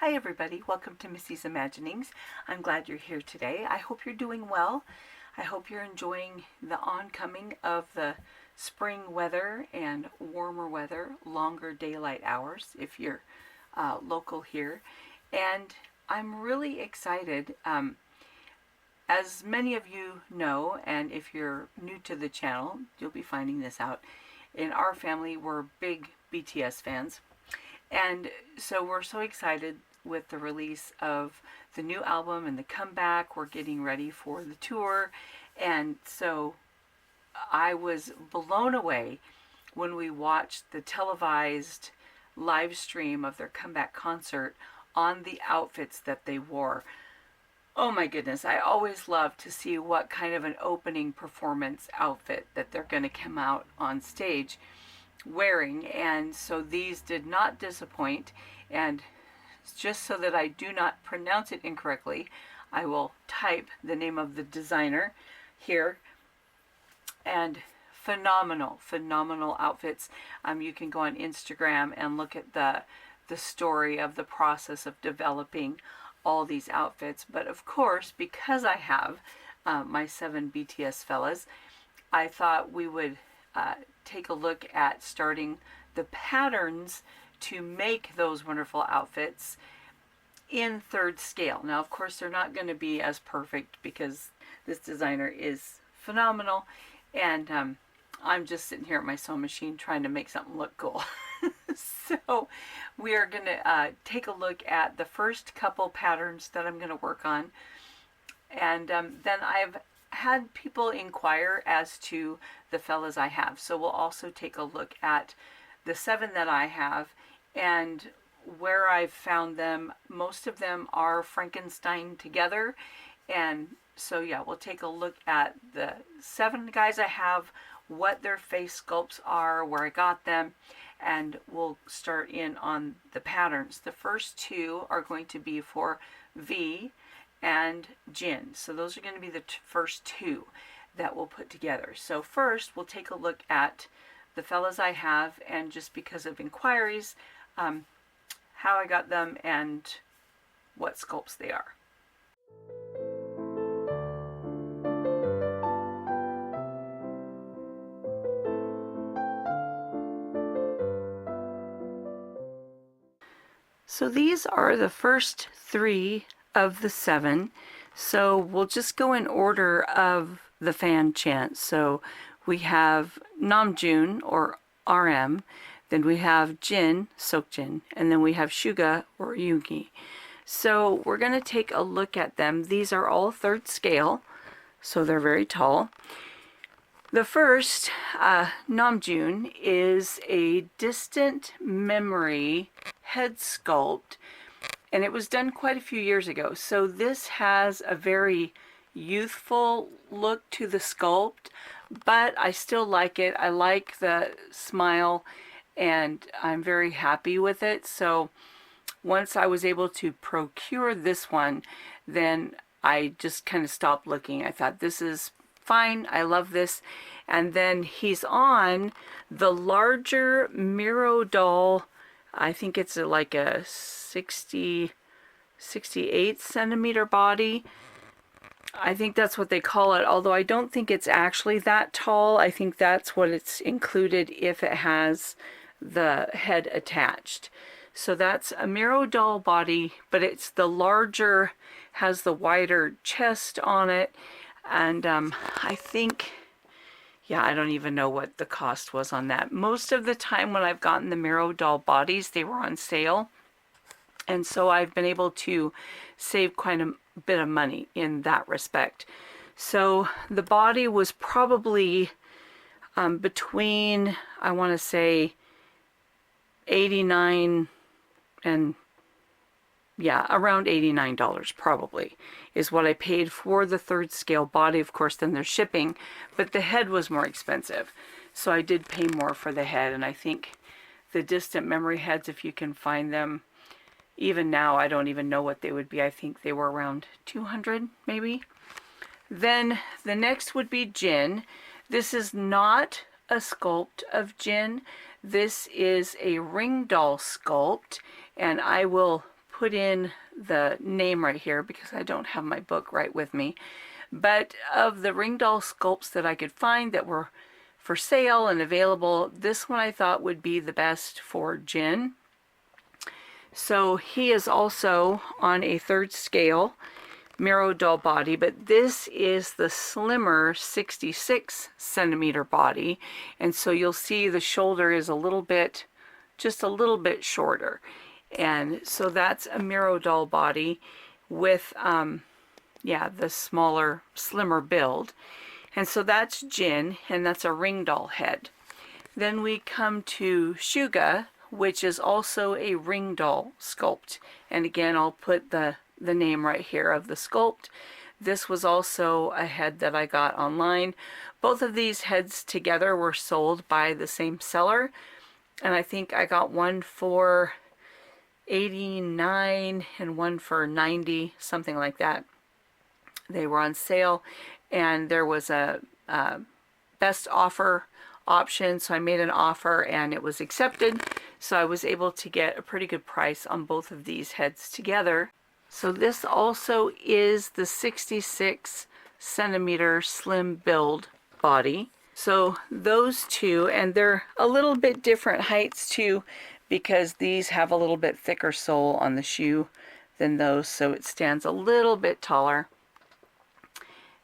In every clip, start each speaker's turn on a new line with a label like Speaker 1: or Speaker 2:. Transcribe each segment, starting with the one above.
Speaker 1: Hi everybody, welcome to Missy's Imaginings. I'm glad you're here today. I hope you're doing well. I hope you're enjoying the oncoming of the spring weather and warmer weather, longer daylight hours if you're local here. And I'm really excited. As many of you know, and if you're new to the channel, you'll be finding this out. In our family, we're big BTS fans. And so we're so excited with the release of the new album and the comeback. We're getting ready for the tour. And so I was blown away when we watched the televised live stream of their comeback concert on the outfits that they wore. Oh my goodness, I always love to see what kind of an opening performance outfit that they're going to come out on stage wearing, and so these did not disappoint. And just so that I do not pronounce it incorrectly, I will type the name of the designer here. And phenomenal outfits. You can go on Instagram and look at the story of the process of developing all these outfits. But of course, because I have my 7 BTS fellas, I thought we would take a look at starting the patterns to make those wonderful outfits in 3rd scale. Now, of course, they're not going to be as perfect because this designer is phenomenal, and I'm just sitting here at my sewing machine trying to make something look cool. So we are going to take a look at the first couple patterns that I'm going to work on, and then I've had people inquire as to the fellas I have. So we'll also take a look at the 7 that I have and where I've found them. Most of them are Frankenstein together. And so yeah, we'll take a look at the 7 guys I have, what their face sculpts are, where I got them, and we'll start in on the patterns. The first 2 are going to be for V and Jin. So those are going to be the first 2 that we'll put together. So first we'll take a look at the fellas I have, and just because of inquiries, how I got them and what sculpts they are. So these are the first 3 of the 7. So we'll just go in order of the fan chant. So we have Namjoon, or RM, then we have Jin, Seokjin, and then we have Suga, or Yoongi. So we're going to take a look at them. These are all 3rd scale, so they're very tall. The first, Namjoon, is a distant memory head sculpt, and it was done quite a few years ago. So this has a very youthful look to the sculpt, but I still like it. I like the smile, and I'm very happy with it. So once I was able to procure this one, then I just kind of stopped looking. I thought, this is fine, I love this. And then he's on the larger Miro doll. I think it's like a 68 centimeter body. I think that's what they call it, although I don't think it's actually that tall. I think that's what it's included if it has the head attached. So that's a Miro doll body, but it's the larger, has the wider chest on it. And I think, yeah, I don't even know what the cost was on that. Most of the time when I've gotten the Miro doll bodies, they were on sale. And so I've been able to save quite a bit of money in that respect. So the body was probably between, I want to say, 89 and, yeah, around $89 probably is what I paid for the 3rd scale body. Of course, then there's shipping, but the head was more expensive. So I did pay more for the head, and I think the distant memory heads, if you can find them, even now, I don't even know what they would be. I think they were around 200 maybe. Then the next would be Jin. This is not a sculpt of Jin. This is a ring doll sculpt, and I will put in the name right here because I don't have my book right with me. But of the ring doll sculpts that I could find that were for sale and available, this one I thought would be the best for Jin. So he is also on a 3rd scale Miro doll body, but this is the slimmer 66 centimeter body, and so you'll see the shoulder is a little bit, just a little bit shorter. And so that's a Miro doll body with yeah, the smaller, slimmer build. And so that's Jin, and that's a ring doll head. Then we come to Suga, which is also a ring doll sculpt. And again, I'll put the name right here of the sculpt. This was also a head that I got online. Both of these heads together were sold by the same seller. And I think I got one for $89 and one for $90, something like that. They were on sale, and there was a best offer option, so I made an offer and it was accepted, so I was able to get a pretty good price on both of these heads together. So this also is the 66 centimeter slim build body. So those two, and they're a little bit different heights too, because these have a little bit thicker sole on the shoe than those, so it stands a little bit taller.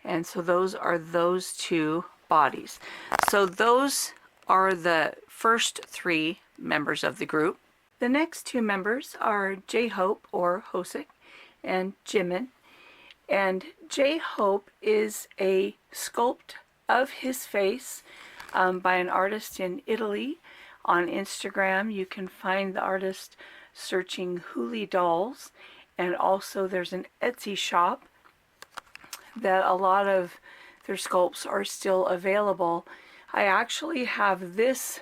Speaker 1: And so those are those two bodies. So those are the first 3 members of the group. The next 2 members are J-Hope, or Hosek, and Jimin. And J-Hope is a sculpt of his face by an artist in Italy. On Instagram, you can find the artist searching Huli Dolls, and also there's an Etsy shop that a lot of their sculpts are still available. I actually have this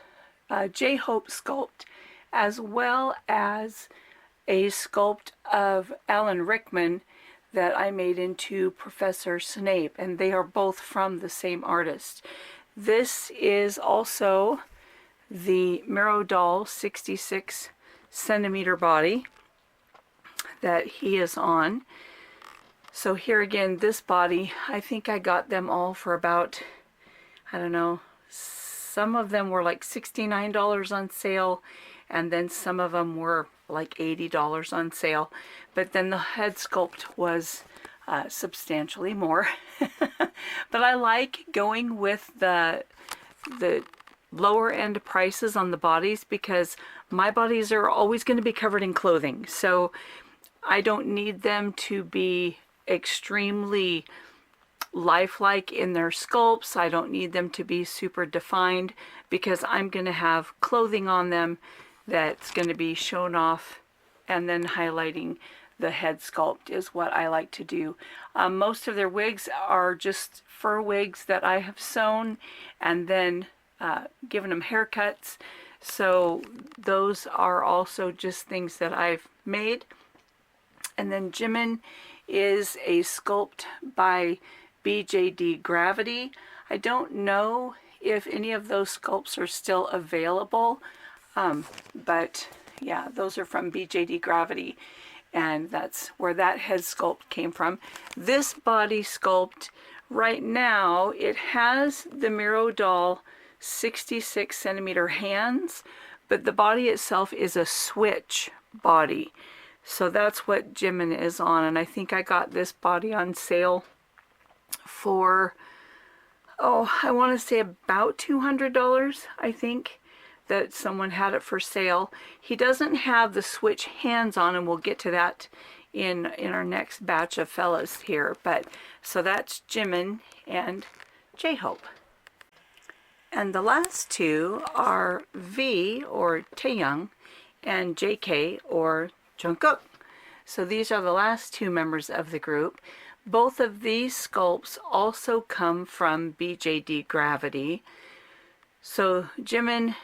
Speaker 1: J-Hope sculpt as well as a sculpt of Alan Rickman that I made into Professor Snape, and they are both from the same artist. This is also the Miro doll 66 centimeter body that he is on. So here again, this body, I think I got them all for about, I don't know, some of them were like $69 on sale, and then some of them were like $80 on sale. But then the head sculpt was substantially more. But I like going with the lower end prices on the bodies, because my bodies are always going to be covered in clothing. So I don't need them to be extremely lifelike in their sculpts. I don't need them to be super defined, because I'm going to have clothing on them that's going to be shown off, and then highlighting the head sculpt is what I like to do. Most of their wigs are just fur wigs that I have sewn and then given them haircuts. So those are also just things that I've made. And then Jimin is a sculpt by BJD Gravity. I don't know if any of those sculpts are still available, but yeah, those are from BJD Gravity, and that's where that head sculpt came from. This body sculpt right now, it has the Miro doll 66 centimeter hands, but the body itself is a switch body. So that's what Jimin is on, and I think I got this body on sale for, oh, I want to say about $200, I think, that someone had it for sale. He doesn't have the switch hands on, and we'll get to that in our next batch of fellas here. But so that's Jimin and J-Hope. And the last 2 are V, or Taeyoung, and JK, or Jungkook. So these are the last 2 members of the group. Both of these sculpts also come from BJD Gravity. So Jimin,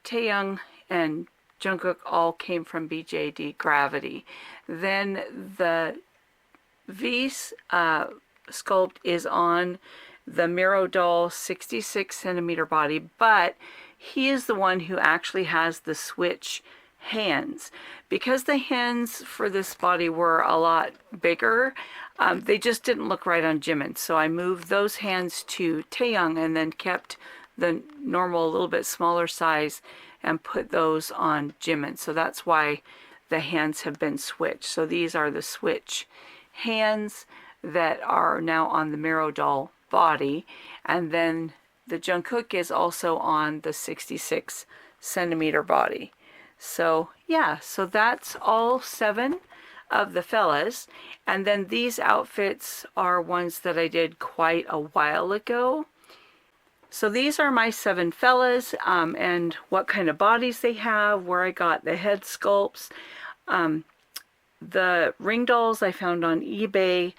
Speaker 1: Taeyoung, and Jungkook all came from BJD Gravity. Then the V sculpt is on the Miro doll 66 centimeter body, but he is the one who actually has the switch hands. Because the hands for this body were a lot bigger, they just didn't look right on Jimin. So I moved those hands to Taeyang and then kept the normal, a little bit smaller size and put those on Jimin. So that's why the hands have been switched. So these are the switch hands that are now on the Mero doll body. And then the Jungkook is also on the 66 centimeter body. So yeah, so that's all 7 of the fellas. And then these outfits are ones that I did quite a while ago. So these are my 7 fellas, and what kind of bodies they have, where I got the head sculpts. The ring dolls I found on eBay.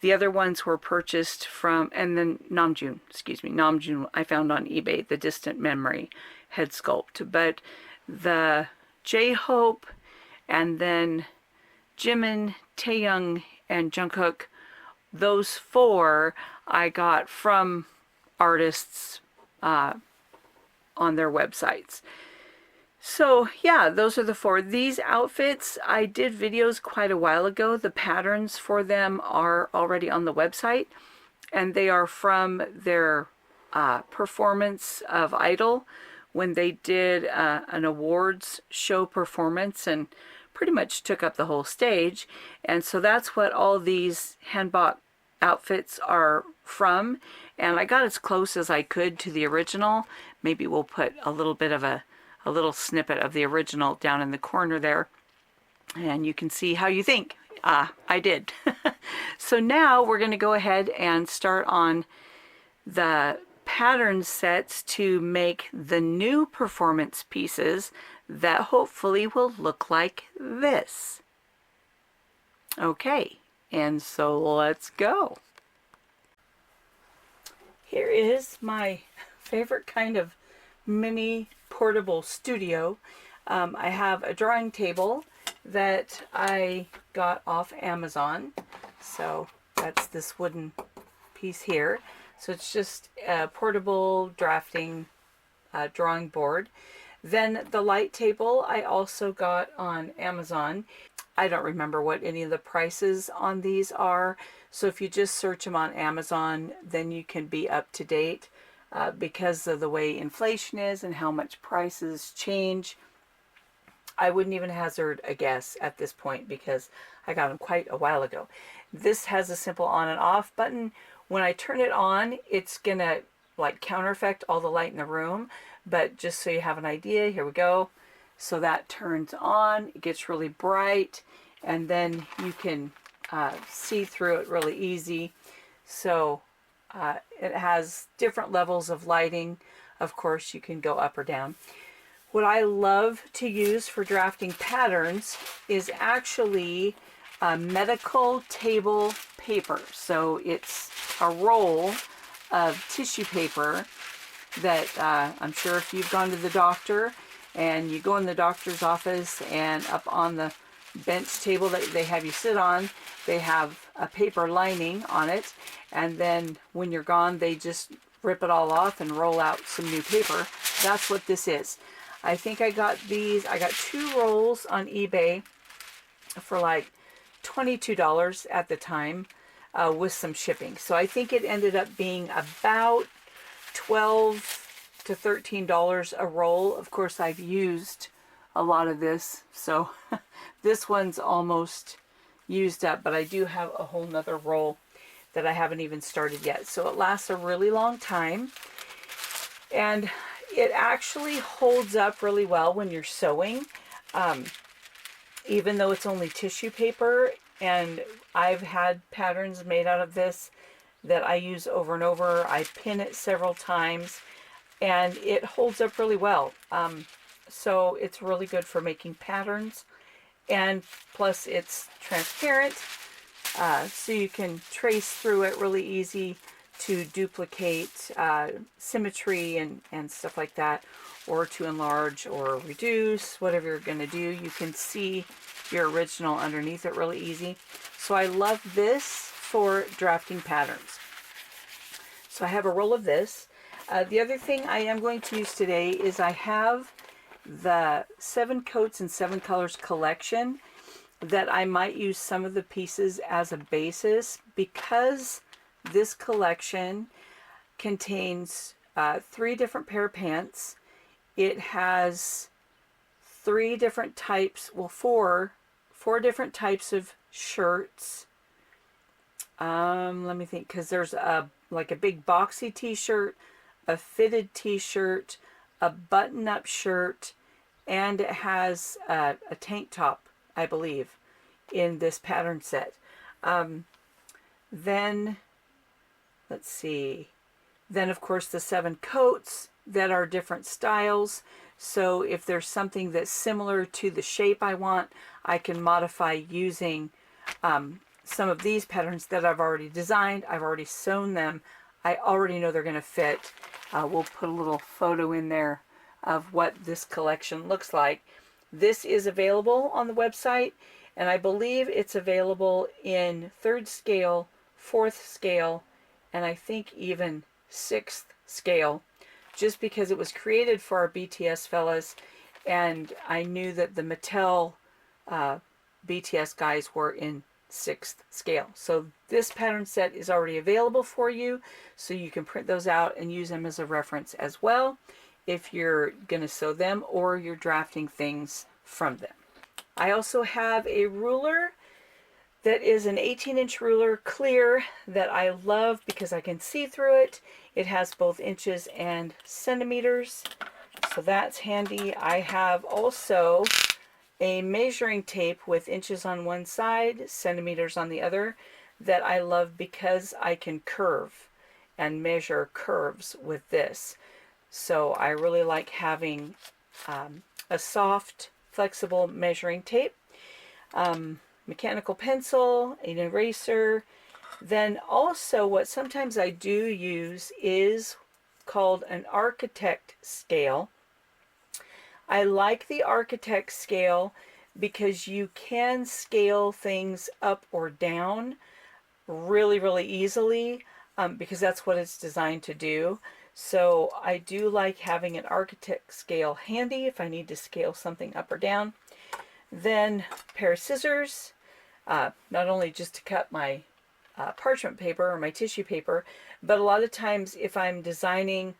Speaker 1: The other ones were purchased from, and then Namjoon I found on eBay, the Distant Memory head sculpt. But the J-Hope and then Jimin, Taeyang, and Jungkook, those 4 I got from artists on their websites. So yeah, those are the 4. These outfits, I did videos quite a while ago. The patterns for them are already on the website, and they are from their performance of Idol when they did an awards show performance and pretty much took up the whole stage. And so that's what all these hanbok outfits are from, and I got as close as I could to the original. Maybe we'll put a little bit of a little snippet of the original down in the corner there, and you can see how you think I did. So now we're going to go ahead and start on the pattern sets to make the new performance pieces that hopefully will look like this. Okay, and so let's go. Here is my favorite kind of mini portable studio. I have a drawing table that I got off Amazon. So that's this wooden piece here. So it's just a portable drafting drawing board. Then the light table I also got on Amazon. I don't remember what any of the prices on these are. So if you just search them on Amazon, then you can be up to date. Because of the way inflation is and how much prices change, I wouldn't even hazard a guess at this point because I got them quite a while ago. This has a simple on and off button. When I turn it on, it's gonna like counter effect all the light in the room, but just so you have an idea, here we go. So that turns on, it gets really bright, and then you can see through it really easy. So it has different levels of lighting. Of course, you can go up or down. What I love to use for drafting patterns is actually medical table paper. So it's a roll of tissue paper that I'm sure if you've gone to the doctor and you go in the doctor's office and up on the bench table that they have you sit on, they have a paper lining on it, and then when you're gone they just rip it all off and roll out some new paper. That's what this is. I think I got 2 rolls on eBay for like $22 at the time with some shipping. So I think it ended up being about $12 to $13 a roll. Of course, I've used a lot of this, so this one's almost used up, but I do have a whole nother roll that I haven't even started yet. So it lasts a really long time, and it actually holds up really well when you're sewing, even though it's only tissue paper. And I've had patterns made out of this that I use over and over. I pin it several times, and it holds up really well. So it's really good for making patterns, and plus it's transparent, so you can trace through it really easy to duplicate symmetry and stuff like that, or to enlarge or reduce, whatever you're going to do. You can see your original underneath it really easy. So I love this for drafting patterns. So I have a roll of this. The other thing I am going to use today is I have the 7 Coats and 7 Colors collection, that I might use some of the pieces as a basis, because this collection contains 3 different pair of pants. It has 3 different types, well, four different types of shirts. Let me think, because there's like a big boxy t-shirt, a fitted t-shirt, a button-up shirt, and it has a tank top, I believe, in this pattern set. Then, let's see, then of course the 7 coats that are different styles. So if there's something that's similar to the shape I want, I can modify using some of these patterns that I've already designed. I've already sewn them. I already know they're going to fit. We'll put a little photo in there of what this collection looks like. This is available on the website, and I believe it's available in 3rd scale, 4th scale, and I think even 6th scale, just because it was created for our BTS fellas, and I knew that the Mattel BTS guys were in 6th scale. So this pattern set is already available for you, so you can print those out and use them as a reference as well if you're going to sew them or you're drafting things from them. I also have a ruler that is an 18-inch ruler, clear, that I love because I can see through it. It has both inches and centimeters, so that's handy. I have also a measuring tape with inches on one side, centimeters on the other, that I love because I can curve and measure curves with this. So I really like having a soft, flexible measuring tape, mechanical pencil, an eraser. Then also what sometimes I do use is called an architect scale. I like the architect scale because you can scale things up or down really, really easily, because that's what it's designed to do. So I do like having an architect scale handy if I need to scale something up or down. Then a pair of scissors, not only just to cut my parchment paper or my tissue paper, but a lot of times if I'm designing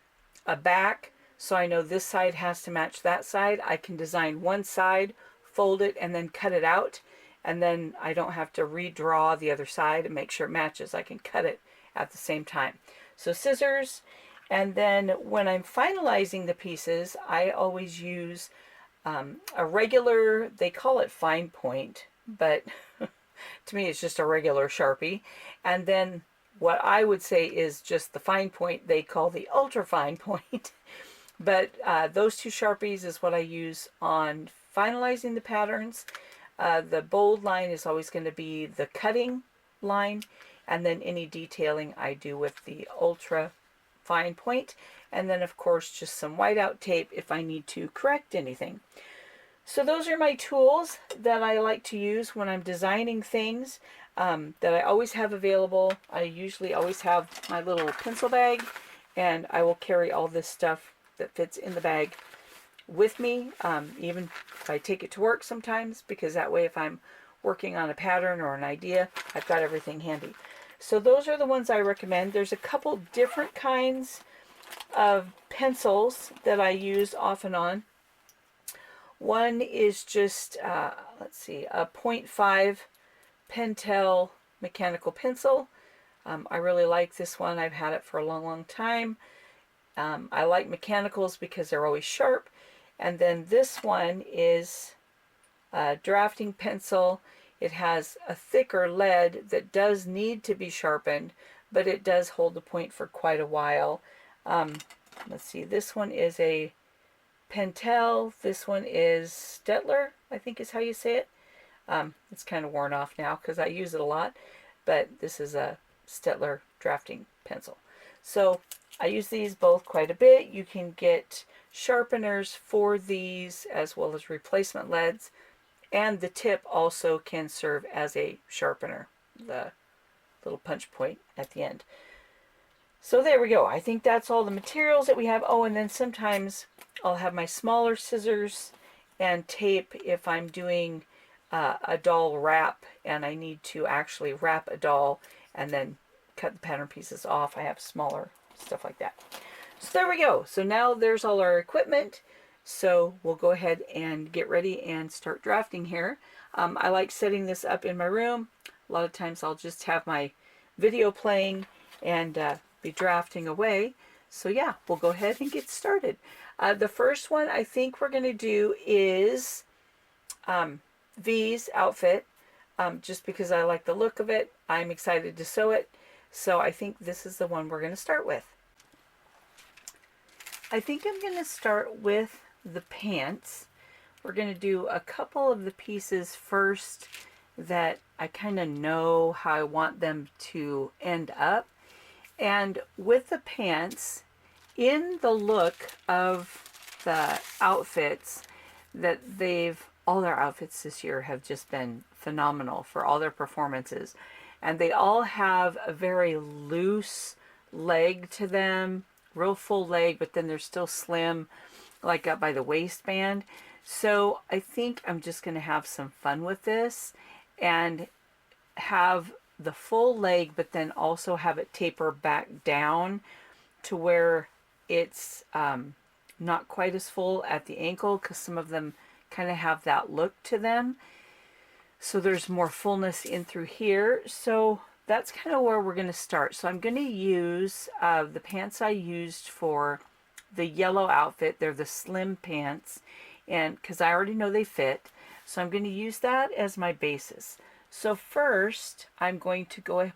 Speaker 1: a back, so I know this side has to match that side, I can design one side, fold it, and then cut it out, and then I don't have to redraw the other side and make sure it matches. I can cut it at the same time. So scissors. And then when I'm finalizing the pieces, I always use a regular, they call it fine point, but to me it's just a regular Sharpie. And then what I would say is just the fine point, they call the ultra fine point. But those 2 Sharpies is what I use on finalizing the patterns. The bold line is always going to be the cutting line, and then any detailing I do with the ultra fine point, and then of course just some whiteout tape if I need to correct anything. So those are my tools that I like to use when I'm designing things, that I always have available. I usually always have my little pencil bag, and I will carry all this stuff that fits in the bag with me, even if I take it to work sometimes, because that way if I'm working on a pattern or an idea, I've got everything handy. So those are the ones I recommend. There's a couple different kinds of pencils that I use off and on. One is just, let's see, a 0.5 Pentel mechanical pencil. I really like this one. I've had it for a long, long time. I like mechanicals because they're always sharp. And then this one is a drafting pencil. It has a thicker lead that does need to be sharpened, but it does hold the point for quite a while. Let's see, this one is a Pentel. This one is Stettler, I think is how you say it. It's kind of worn off now because I use it a lot, but this is a Stettler drafting pencil. So I use these both quite a bit. You can get sharpeners for these as well as replacement leads, and the tip also can serve as a sharpener, the little punch point at the end. So there we go. I think that's all the materials that we have. Oh, and then sometimes I'll have my smaller scissors and tape if I'm doing a doll wrap and I need to actually wrap a doll and then cut the pattern pieces off. I have smaller stuff like that. So there we go. So now there's all our equipment. So we'll go ahead and get ready and start drafting here. I like setting this up in my room. A lot of times I'll just have my video playing and be drafting away. So yeah, we'll go ahead and get started. The first one I think we're going to do is V's outfit. Just because I like the look of it, I'm excited to sew it. So I think this is the one we're going to start with. I think I'm going to start with the pants. We're going to do a couple of the pieces first that I kind of know how I want them to end up. And with the pants, in the look of the outfits that all their outfits this year have just been phenomenal for all their performances. And they all have a very loose leg to them, real full leg, but then they're still slim, like up by the waistband. So I think I'm just going to have some fun with this and have the full leg, but then also have it taper back down to where it's not quite as full at the ankle, because some of them kind of have that look to them. So there's more fullness in through here. So that's kind of where we're going to start. So I'm going to use the pants I used for the yellow outfit. They're the slim pants, and because I already know they fit. So I'm going to use that as my basis. So first, I'm going to go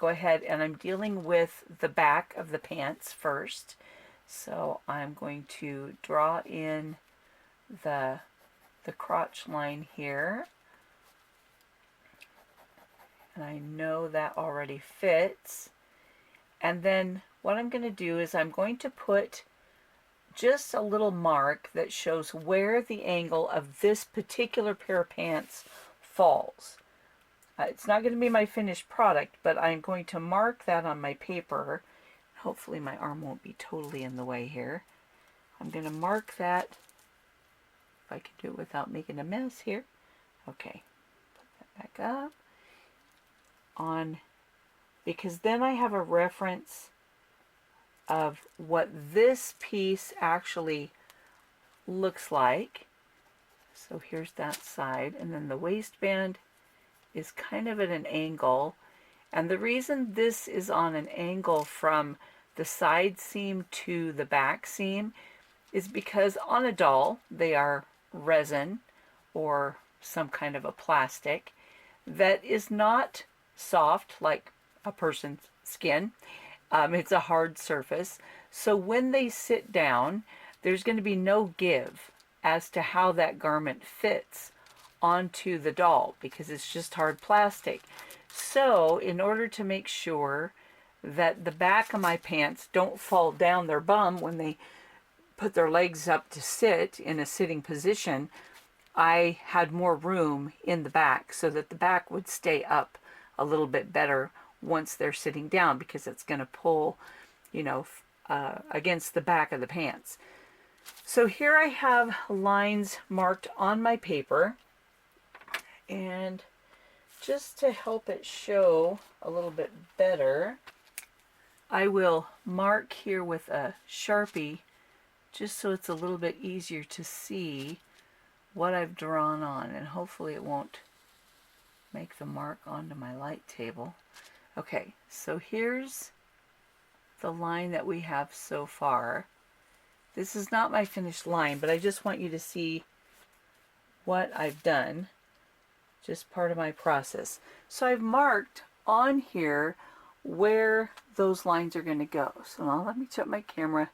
Speaker 1: ahead and I'm dealing with the back of the pants first. So I'm going to draw in the crotch line here. And I know that already fits. And then what I'm going to do is I'm going to put just a little mark that shows where the angle of this particular pair of pants falls. It's not going to be my finished product, but I'm going to mark that on my paper. Hopefully my arm won't be totally in the way here. I'm going to mark that, if I can do it without making a mess here. Okay, put that back up. Because then I have a reference of what this piece actually looks like. So here's that side, and then the waistband is kind of at an angle, and the reason this is on an angle from the side seam to the back seam is because on a doll they are resin or some kind of a plastic that is not soft like a person's skin. It's a hard surface, so when they sit down there's going to be no give as to how that garment fits onto the doll because it's just hard plastic. So in order to make sure that the back of my pants don't fall down their bum when they put their legs up to sit in a sitting position, I had more room in the back so that the back would stay up a little bit better once they're sitting down, because it's going to pull, against the back of the pants. So here I have lines marked on my paper. And just to help it show a little bit better, I will mark here with a Sharpie just so it's a little bit easier to see what I've drawn on, and hopefully it won't make the mark onto my light table. Okay, so here's the line that we have so far. This is not my finished line, but I just want you to see what I've done. Just part of my process. So I've marked on here where those lines are going to go. So now let me tip my camera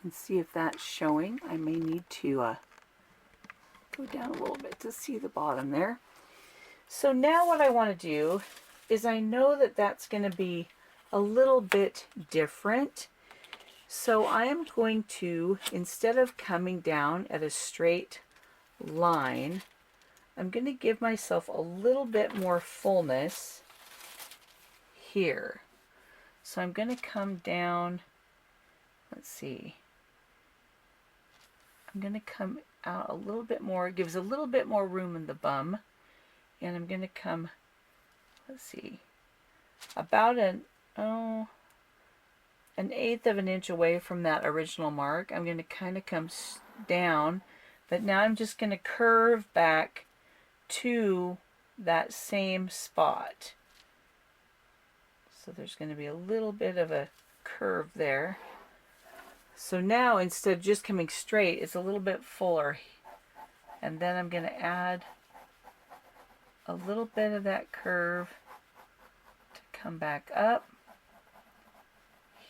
Speaker 1: and see if that's showing. I may need to go down a little bit to see the bottom there. So now what I want to do is, I know that that's going to be a little bit different. So I am going to, instead of coming down at a straight line, I'm going to give myself a little bit more fullness here. So I'm going to come down, let's see, I'm going to come out a little bit more. It gives a little bit more room in the bum. And I'm going to come, let's see, about an 1/8 of an inch away from that original mark. I'm going to kind of come down, but now I'm just going to curve back to that same spot. So there's going to be a little bit of a curve there. So now instead of just coming straight, it's a little bit fuller. And then I'm going to add a little bit of that curve to come back up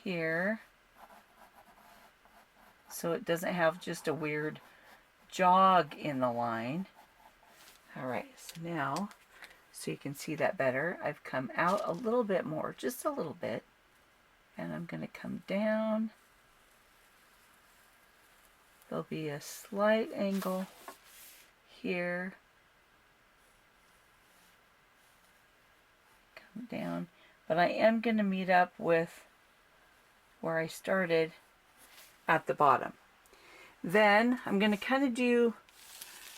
Speaker 1: here, so it doesn't have just a weird jog in the line. All right, so now, so you can see that better, I've come out a little bit more, just a little bit, and I'm going to come down. There'll be a slight angle here. Come down, but I am going to meet up with where I started at the bottom. Then I'm going to kind of do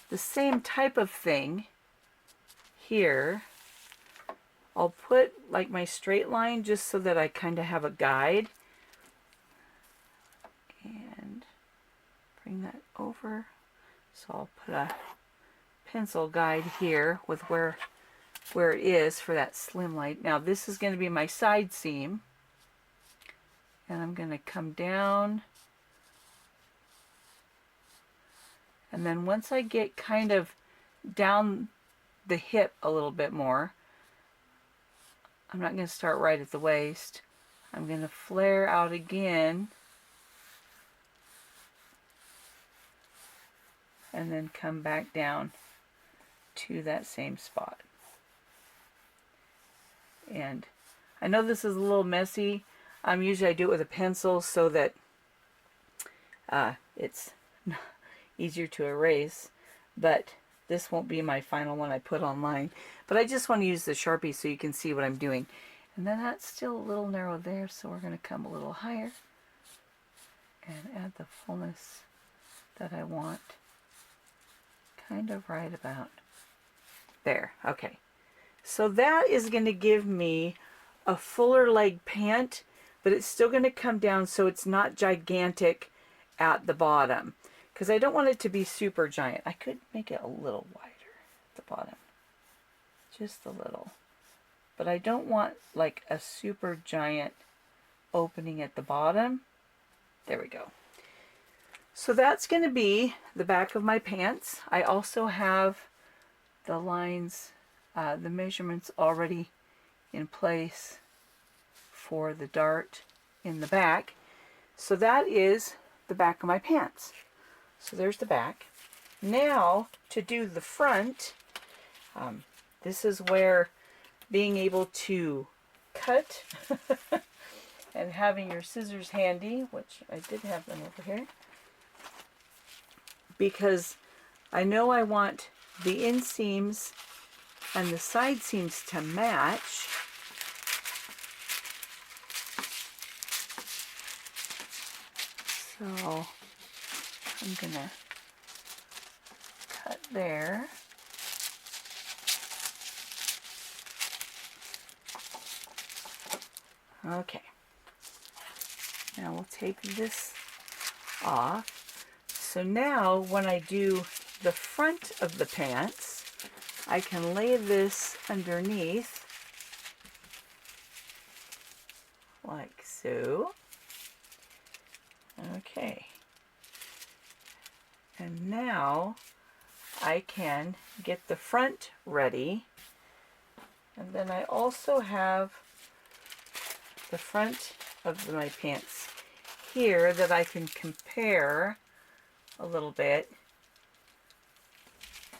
Speaker 1: the same type of thing here. I'll put like my straight line just so that I kind of have a guide. And bring that over. So I'll put a pencil guide here with where it is for that slim line. Now this is going to be my side seam. And I'm going to come down. And then once I get kind of down the hip a little bit more, I'm not going to start right at the waist. I'm going to flare out again. And then come back down to that same spot. And I know this is a little messy. Usually I do it with a pencil so that it's easier to erase, but this won't be my final one I put online. But I just want to use the Sharpie so you can see what I'm doing. And then that's still a little narrow there, so we're going to come a little higher and add the fullness that I want. Kind of right about there. Okay. So that is going to give me a fuller leg pant, but it's still going to come down so it's not gigantic at the bottom, because I don't want it to be super giant. I could make it a little wider at the bottom, just a little, but I don't want like a super giant opening at the bottom. There we go. So that's going to be the back of my pants. I also have the lines, the measurements already in place for the dart in the back. So that is the back of my pants. So there's the back. Now to do the front, this is where being able to cut and having your scissors handy, which I did have them over here, because I know I want the inseams and the side seams to match. So I'm gonna cut there. Okay. Now we'll take this off. So now when I do the front of the pants, I can lay this underneath like so. Okay. And now I can get the front ready. And then I also have the front of my pants here that I can compare a little bit,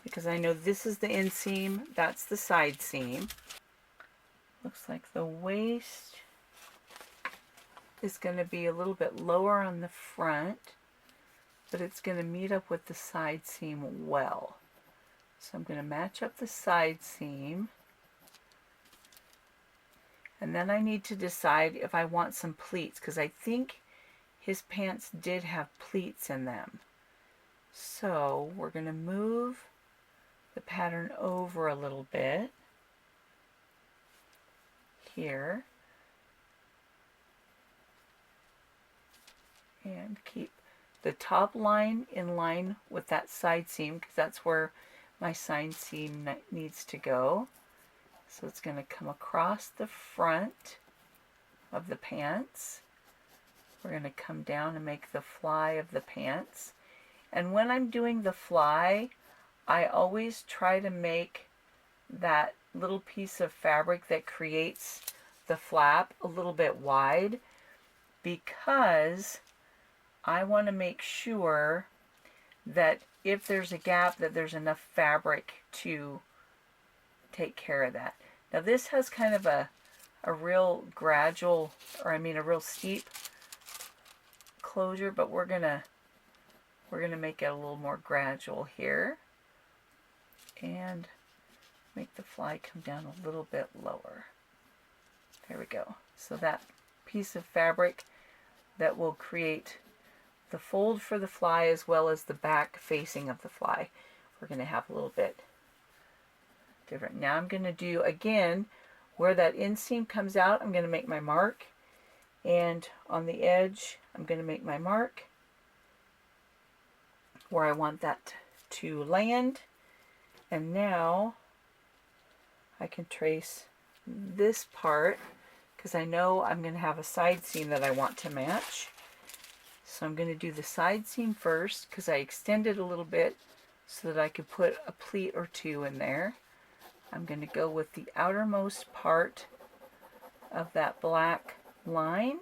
Speaker 1: because I know this is the inseam, that's the side seam. Looks like the waist is going to be a little bit lower on the front, but it's going to meet up with the side seam well. So I'm going to match up the side seam, and And then I need to decide if I want some pleats, because I think his pants did have pleats in them. So we're going to move the pattern over a little bit here and keep the top line in line with that side seam, because that's where my side seam needs to go. So it's going to come across the front of the pants. We're going to come down and make the fly of the pants. And when I'm doing the fly, I always try to make that little piece of fabric that creates the flap a little bit wide, because I want to make sure that if there's a gap, that there's enough fabric to take care of that. Now this has kind of a real gradual, or I mean a real steep closure, but we're gonna make it a little more gradual here and make the fly come down a little bit lower. There we go. So that piece of fabric that will create the fold for the fly as well as the back facing of the fly, we're going to have a little bit different. Now I'm going to do, again, where that inseam comes out, I'm going to make my mark, and on the edge I'm going to make my mark where I want that to land. And now I can trace this part, because I know I'm going to have a side seam that I want to match. So I'm going to do the side seam first, because I extended a little bit so that I could put a pleat or two in there. I'm going to go with the outermost part of that black line.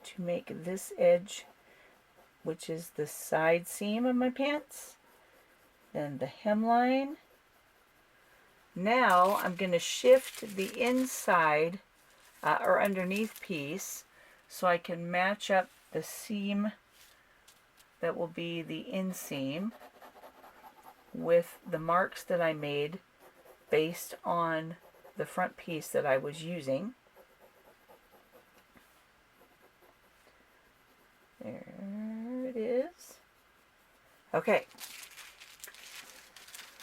Speaker 1: To make this edge, which is the side seam of my pants. Then the hemline. Now I'm going to shift the inside or underneath piece so I can match up the seam that will be the inseam with the marks that I made based on the front piece that I was using. There it is. Okay.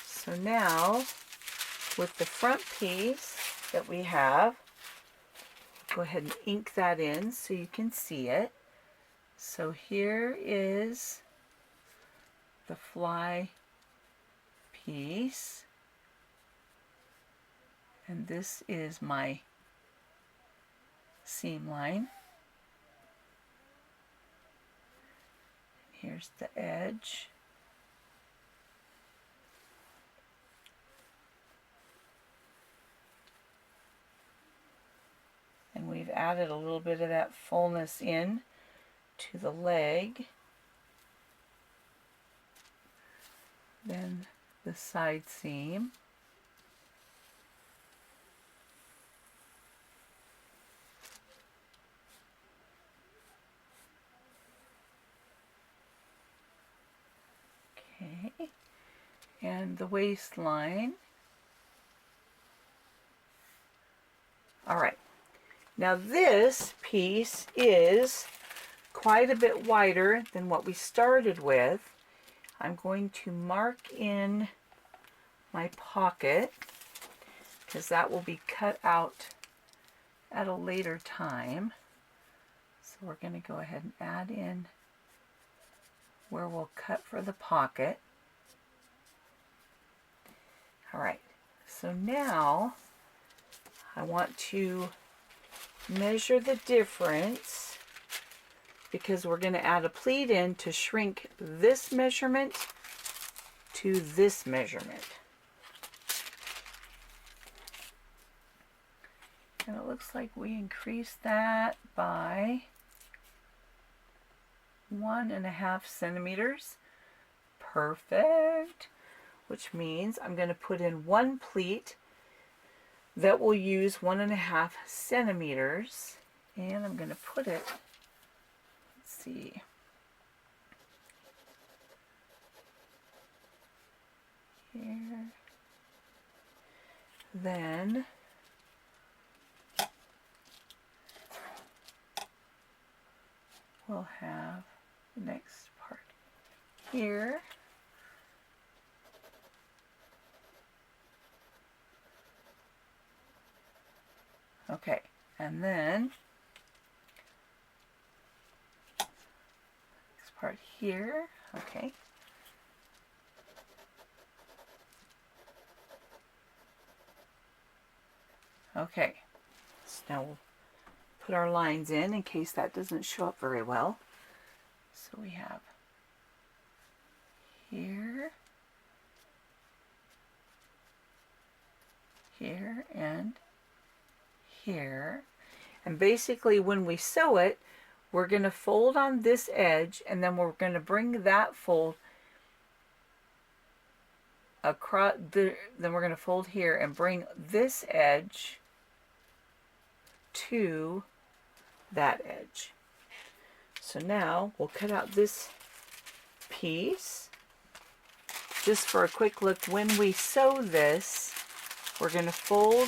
Speaker 1: So now, with the front piece that we have, go ahead and ink that in so you can see it. So here is the fly piece, and this is my seam line. Here's the edge. And we've added a little bit of that fullness in to the leg. Then the side seam. Okay. And the waistline. All right. Now this piece is quite a bit wider than what we started with. I'm going to mark in my pocket, because that will be cut out at a later time. So we're going to go ahead and add in where we'll cut for the pocket. All right, so now I want to measure the difference, because we're going to add a pleat in to shrink this measurement to this measurement. And it looks like we increased that by 1.5 centimeters. Perfect. Which means I'm going to put in one pleat that will use 1.5 centimeters, and I'm going to put it, let's see, here. Then we'll have the next part here. Okay, and then next part here. Okay. Okay, so now we'll put our lines in case that doesn't show up very well. So we have here, here, and here. And basically when we sew it, we're going to fold on this edge, and then we're going to bring that fold across then we're going to fold here and bring this edge to that edge. So now we'll cut out this piece. Just for a quick look, when we sew this, we're going to fold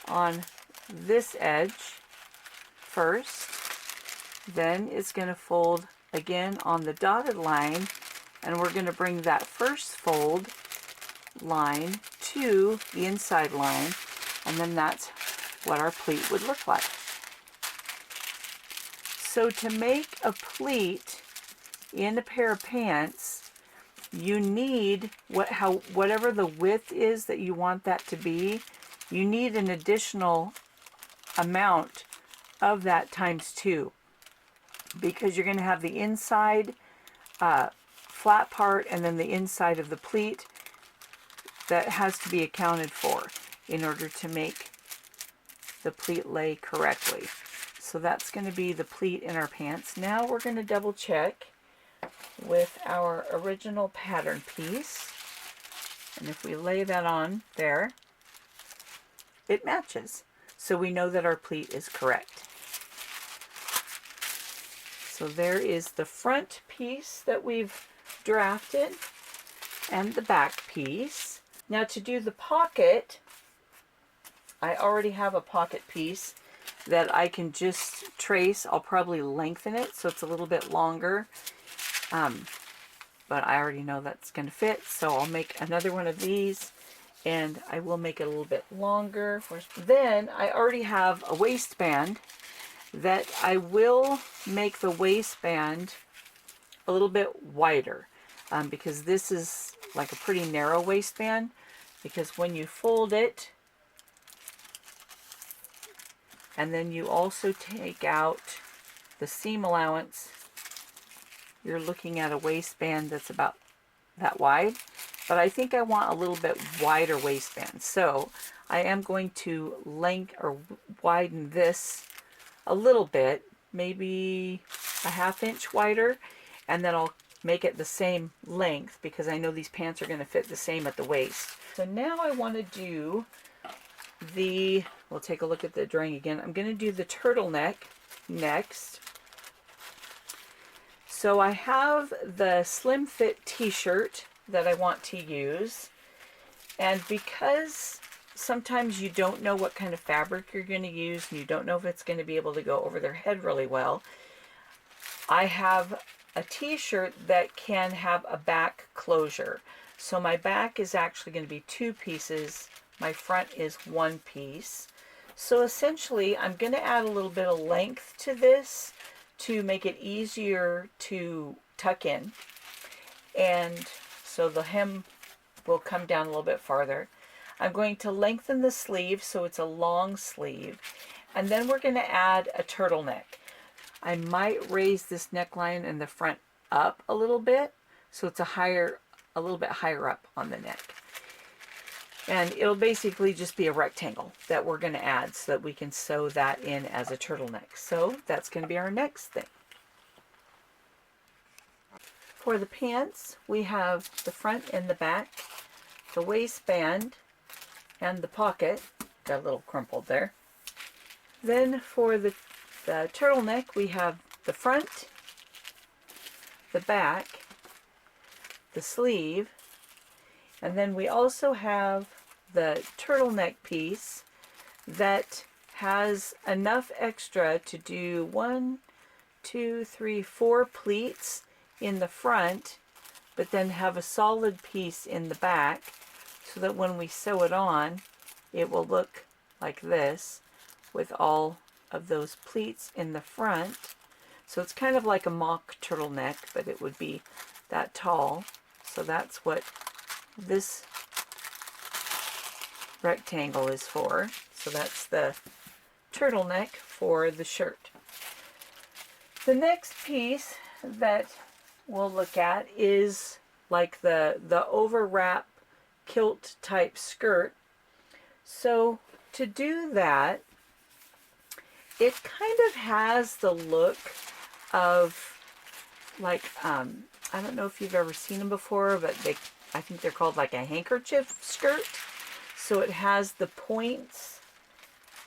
Speaker 1: on this edge first, then it's going to fold again on the dotted line, and we're going to bring that first fold line to the inside line, and then that's what our pleat would look like. So to make a pleat in a pair of pants, you need whatever the width is that you want that to be, you need an additional amount of that times 2, because you're going to have the inside flat part and then the inside of the pleat that has to be accounted for in order to make the pleat lay correctly. So that's going to be the pleat in our pants. Now we're going to double check with our original pattern piece, and if we lay that on there, it matches. So we know that our pleat is correct. So there is the front piece that we've drafted and the back piece. Now to do the pocket, I already have a pocket piece that I can just trace. I'll probably lengthen it so it's a little bit longer, but I already know that's going to fit, so I'll make another one of these, and I will make it a little bit longer. Then I already have a waistband that I will make the waistband a little bit wider, because this is like a pretty narrow waistband, because when you fold it and then you also take out the seam allowance, you're looking at a waistband that's about that wide. But I think I want a little bit wider waistband, so I am going to widen this a little bit, maybe a 1/2 inch wider, and then I'll make it the same length because I know these pants are going to fit the same at the waist. So now I want to do we'll take a look at the drawing again. I'm going to do the turtleneck next. So I have the slim fit t-shirt that I want to use, and because sometimes you don't know what kind of fabric you're going to use and you don't know if it's going to be able to go over their head really well, I have a t-shirt that can have a back closure. So my back is actually going to be 2 pieces, my front is 1 piece. So essentially I'm going to add a little bit of length to this to make it easier to tuck in, and so the hem will come down a little bit farther. I'm going to lengthen the sleeve so it's a long sleeve, and then we're going to add a turtleneck. I might raise this neckline in the front up a little bit so it's a little bit higher up on the neck. And it'll basically just be a rectangle that we're going to add so that we can sew that in as a turtleneck. So that's going to be our next thing. For the pants, we have the front and the back, the waistband, and the pocket. Got a little crumpled there. Then for the turtleneck, we have the front, the back, the sleeve, And then we also have the turtleneck piece that has enough extra to do 1, 2, 3, 4 pleats in the front, but then have a solid piece in the back so that when we sew it on, it will look like this with all of those pleats in the front. So it's kind of like a mock turtleneck, but it would be that tall. So that's what this rectangle is for. So that's the turtleneck for the shirt. The next piece that we'll look at is like the overwrap kilt type skirt. So to do that, it kind of has the look of like, I don't know if you've ever seen them before, but I think they're called like a handkerchief skirt. So it has the points,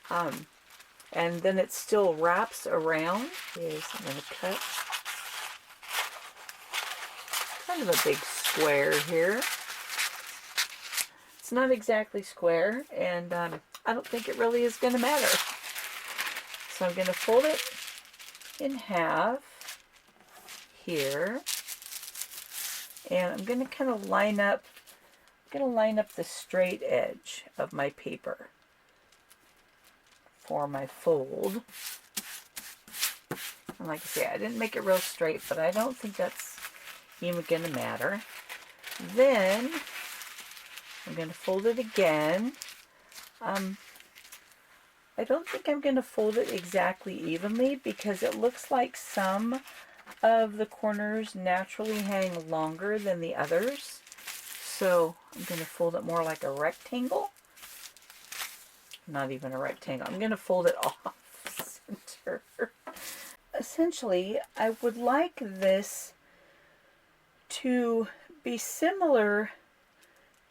Speaker 1: and then it still wraps around. I'm going to cut kind of a big square here. It's not exactly square, and I don't think it really is going to matter. So I'm going to fold it in half here, and I'm going to kind of line up the straight edge of my paper for my fold. And like I say, I didn't make it real straight, but I don't think that's even going to matter. Then I'm going to fold it again. I don't think I'm going to fold it exactly evenly because it looks like some of the corners naturally hang longer than the others. So I'm going to fold it more like a rectangle. Not even a rectangle. I'm going to fold it off center. Essentially, I would like this to be similar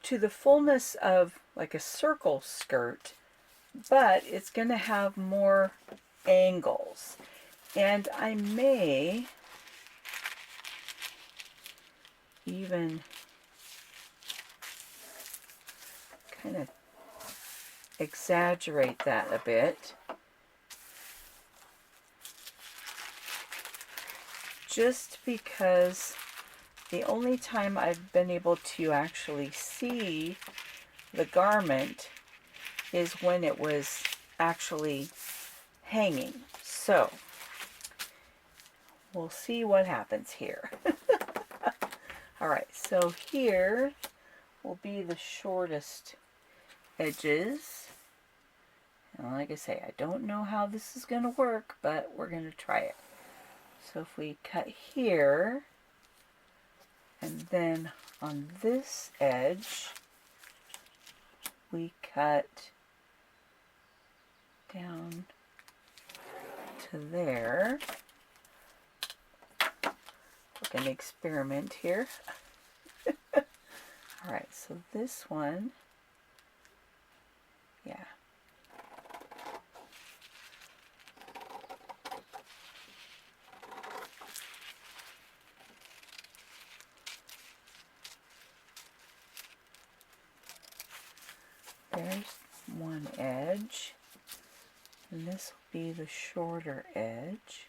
Speaker 1: to the fullness of like a circle skirt, but it's going to have more angles. And I may even kind of exaggerate that a bit, just because the only time I've been able to actually see the garment is when it was actually hanging. So we'll see what happens here. Alright, so here will be the shortest edges. And like I say, I don't know how this is going to work, but we're going to try it. So if we cut here, and then on this edge, we cut down to there. We're going to experiment here. Alright, so this one, yeah. There's one edge, and this will be the shorter edge.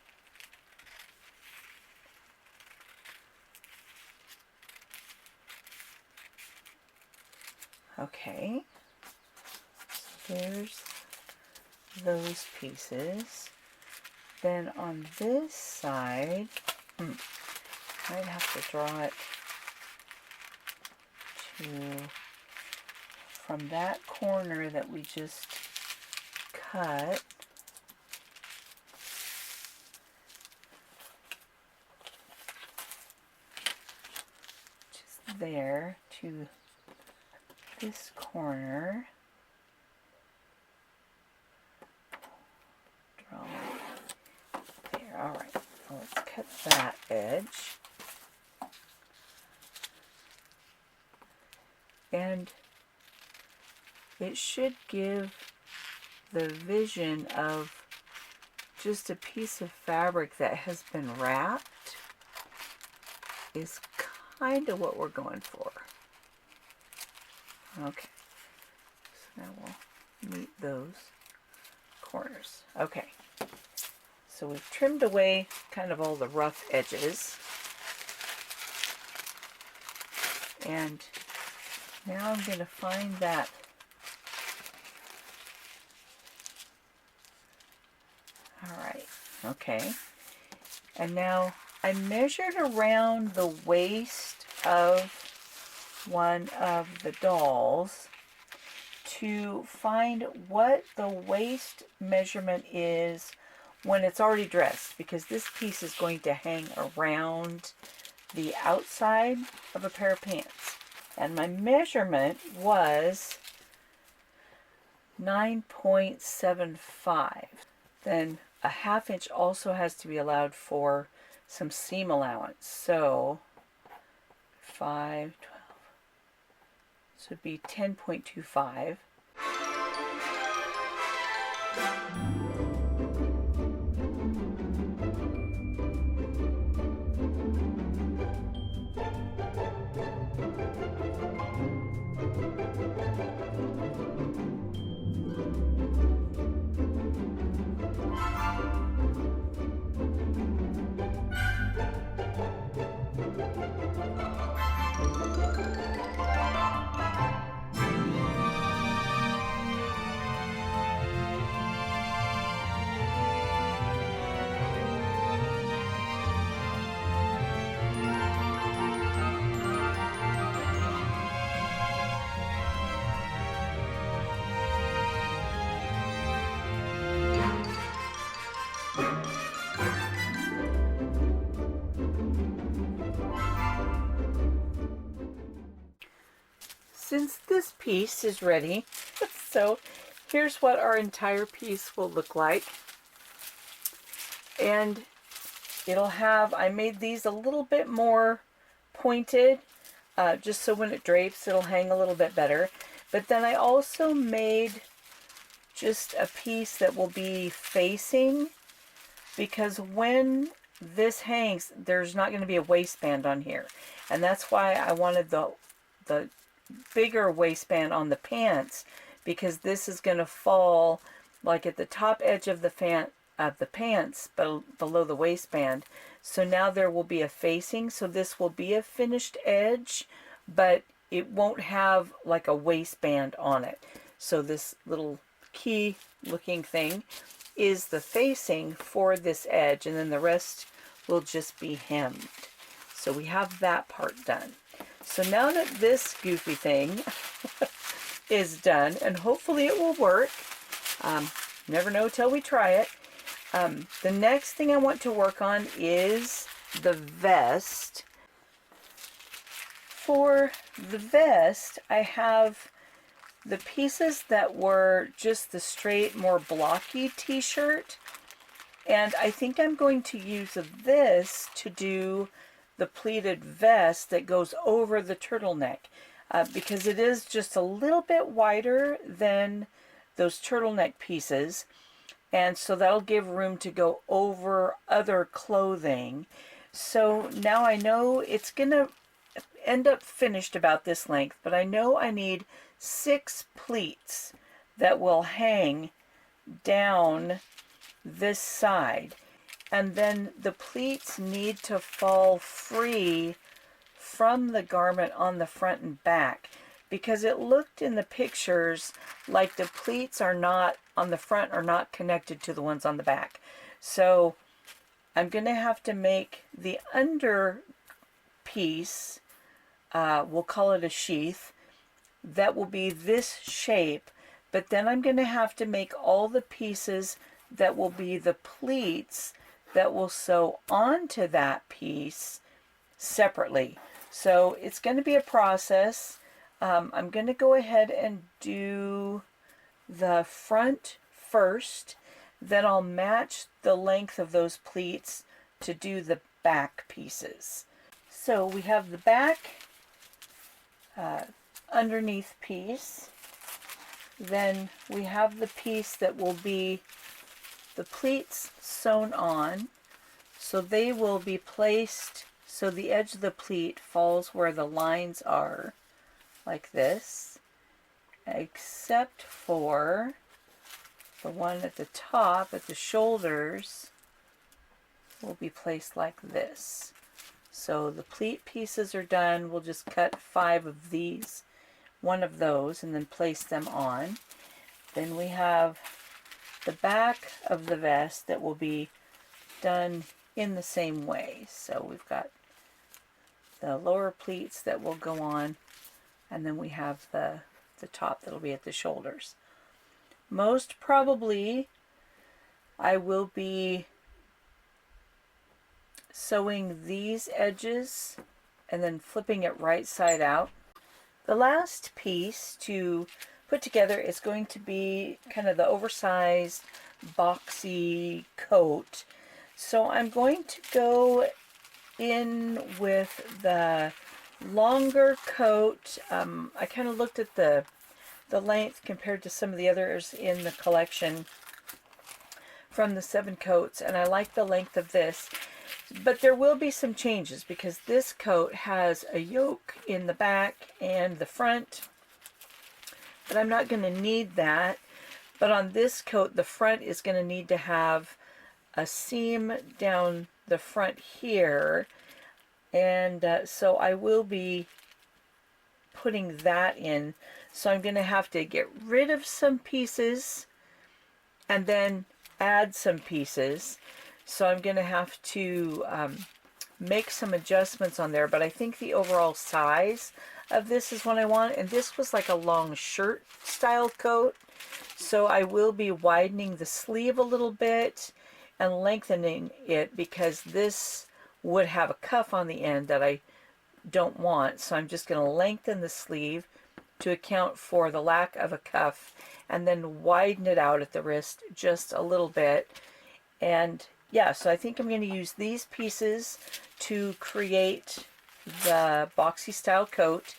Speaker 1: Okay, so there's those pieces. Then on this side, I'd have to draw it to from that corner that we just cut. Just there to this corner. Draw there. Alright, well, let's cut that edge. And it should give the vision of just a piece of fabric that has been wrapped, is kind of what we're going for. Okay, so now we'll meet those corners. Okay, so we've trimmed away kind of all the rough edges. And now I'm going to find that Alright, okay. And now I measured around the waist of one of the dolls to find what the waist measurement is when it's already dressed, because this piece is going to hang around the outside of a pair of pants. And my measurement was 9.75. Then a ½ inch also has to be allowed for some seam allowance. So 5, 12, so it'd be 10.25. Since this piece is ready, so here's what our entire piece will look like. And it'll have, I made these a little bit more pointed, just so when it drapes it'll hang a little bit better. But then I also made just a piece that will be facing, because when this hangs, there's not going to be a waistband on here. And that's why I wanted the bigger waistband on the pants, because this is going to fall like at the top edge of the pants below the waistband. So now there will be a facing, so this will be a finished edge, but it won't have like a waistband on it. So this little key looking thing is the facing for this edge, and then the rest will just be hemmed. So we have that part done. So now that this goofy thing is done, and hopefully it will work, never know till we try it, the next thing I want to work on is the vest. For the vest, I have the pieces that were just the straight, more blocky t-shirt, and I think I'm going to use this to do the pleated vest that goes over the turtleneck, because it is just a little bit wider than those turtleneck pieces, and so that'll give room to go over other clothing. So now I know it's gonna end up finished about this length, but I know I need 6 pleats that will hang down this side. And then the pleats need to fall free from the garment on the front and back, because it looked in the pictures like the pleats are not on the front, are not connected to the ones on the back. So I'm going to have to make the under piece, we'll call it a sheath, that will be this shape, but then I'm going to have to make all the pieces that will be the pleats that will sew onto that piece separately. So it's going to be a process. I'm going to go ahead and do the front first, then I'll match the length of those pleats to do the back pieces. So we have the back underneath piece, then we have the piece that will be the pleats sewn on, so they will be placed so the edge of the pleat falls where the lines are, like this. except for the one at the top, at the shoulders, will be placed like this. So the pleat pieces are done. We'll just cut 5 of these, one of those, and then place them on. Then we have the back of the vest that will be done in the same way. So we've got the lower pleats that will go on, and then we have the top that'll be at the shoulders. Most probably I will be sewing these edges and then flipping it right side out. The last piece to put together is going to be kind of the oversized boxy coat. So I'm going to go in with the longer coat. I kind of looked at the length compared to some of the others in the collection from the 7 coats, and I like the length of this. But there will be some changes because this coat has a yoke in the back and the front, but I'm not going to need that. But on this coat, the front is going to need to have a seam down the front here, and so I will be putting that in. So I'm going to have to get rid of some pieces and then add some pieces. So I'm going to have to make some adjustments on there, but I think the overall size of this is what I want. And this was like a long shirt style coat, so I will be widening the sleeve a little bit and lengthening it because this would have a cuff on the end that I don't want. So I'm just going to lengthen the sleeve to account for the lack of a cuff, and then widen it out at the wrist just a little bit. And yeah, so I think I'm going to use these pieces to create the boxy style coat.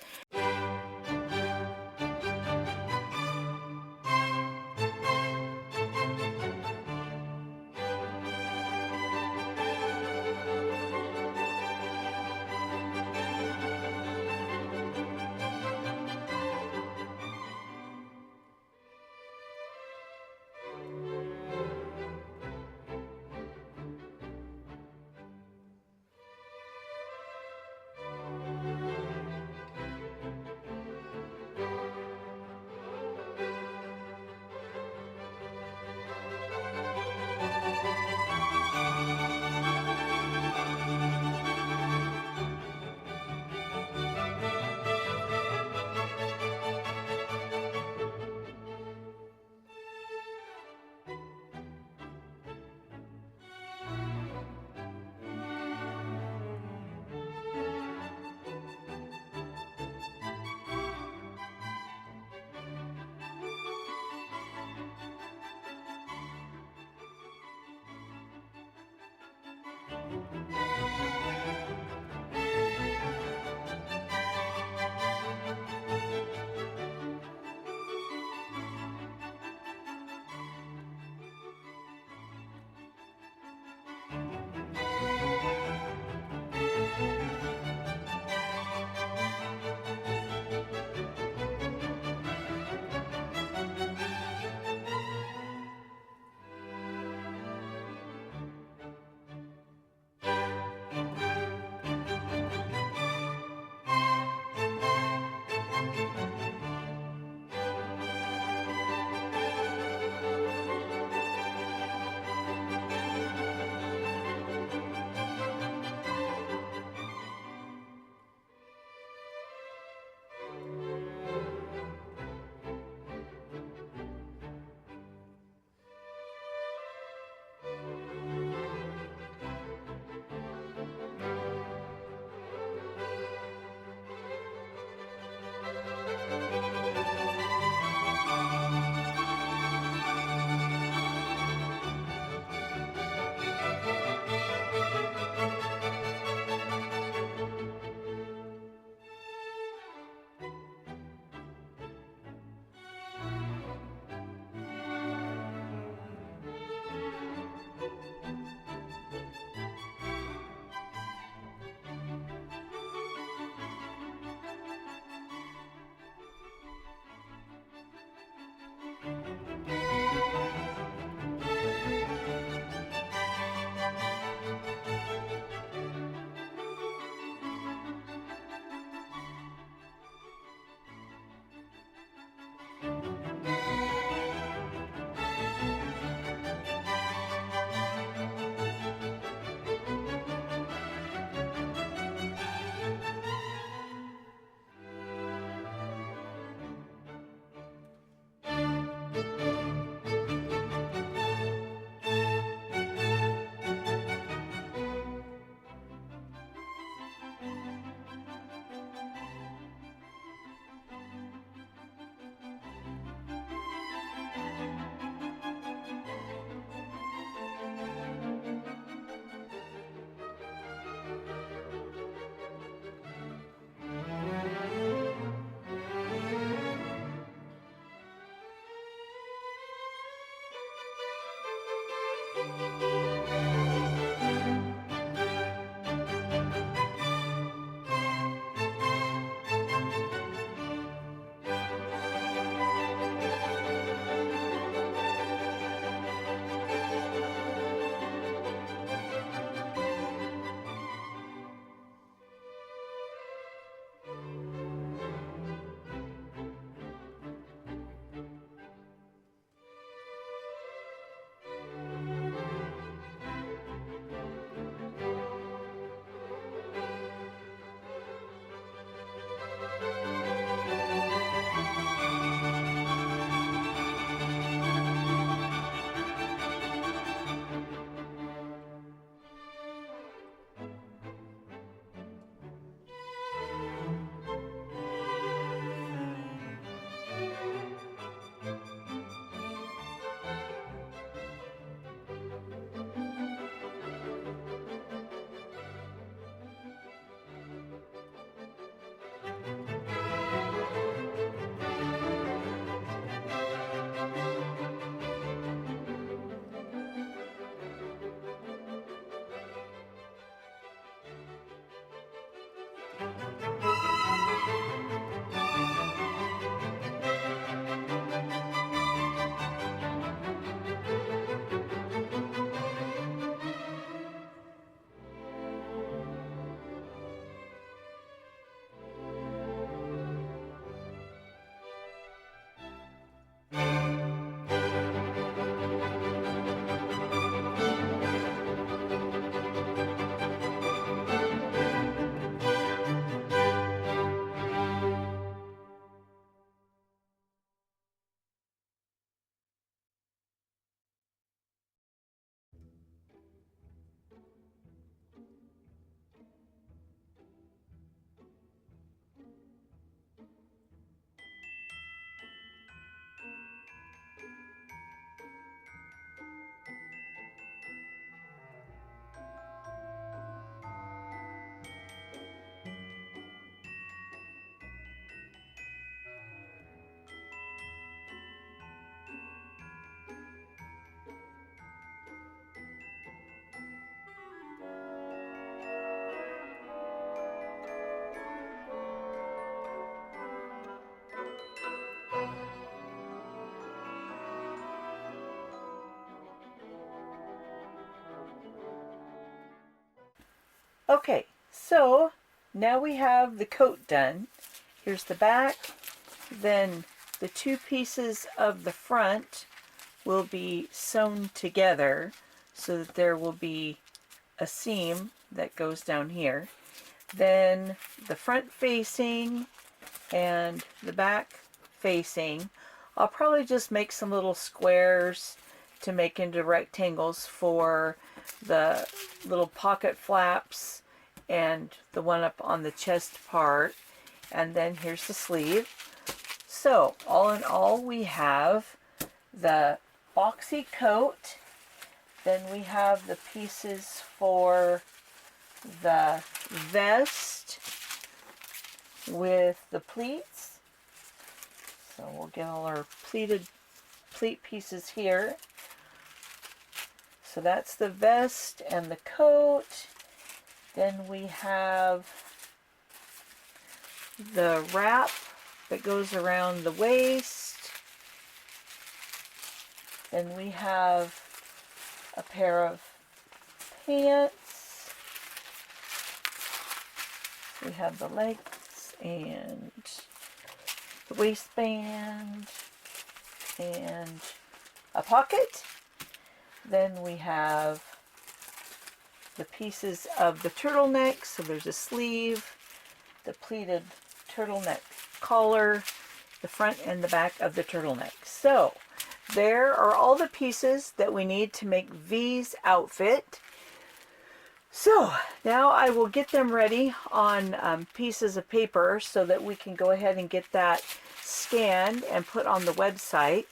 Speaker 1: Okay, so now we have the coat done. Here's the back. Then the two pieces of the front will be sewn together so that there will be a seam that goes down here. Then the front facing and the back facing, I'll probably just make some little squares to make into rectangles for the little pocket flaps and the one up on the chest part. And then here's the sleeve. So all in all, we have the boxy coat. Then we have the pieces for the vest with the pleats. So we'll get all our pleat pieces here. So that's the vest and the coat. Then we have the wrap that goes around the waist. Then we have a pair of pants. We have the legs and the waistband and a pocket. Then we have the pieces of the turtleneck. So there's a sleeve, the pleated turtleneck collar, the front and the back of the turtleneck. So there are all the pieces that we need to make V's outfit. So now I will get them ready on pieces of paper so that we can go ahead and get that scanned and put on the website.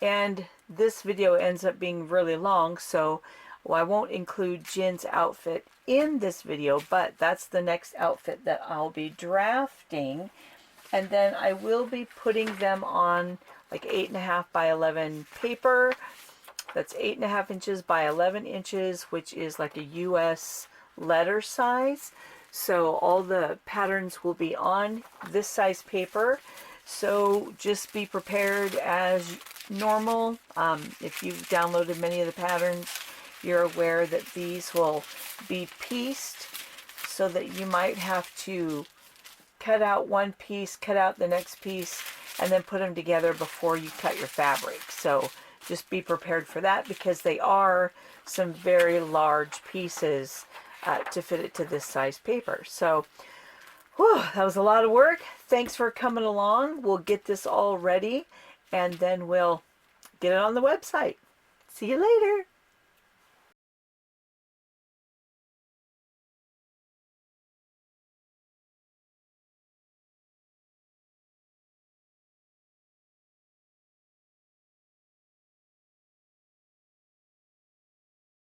Speaker 1: And this video ends up being really long, so I won't include Jen's outfit in this video, but that's the next outfit that I'll be drafting. And then I will be putting them on like 8.5 by 11 paper. That's 8.5 inches by 11 inches, which is like a US letter size. So all the patterns will be on this size paper. So just be prepared as normal. If you've downloaded many of the patterns, you're aware that these will be pieced, so that you might have to cut out one piece, cut out the next piece, and then put them together before you cut your fabric. So just be prepared for that, because they are some very large pieces to fit it to this size paper. So whew, that was a lot of work. Thanks for coming along. We'll get this all ready, and then we'll get it on the website. See you later.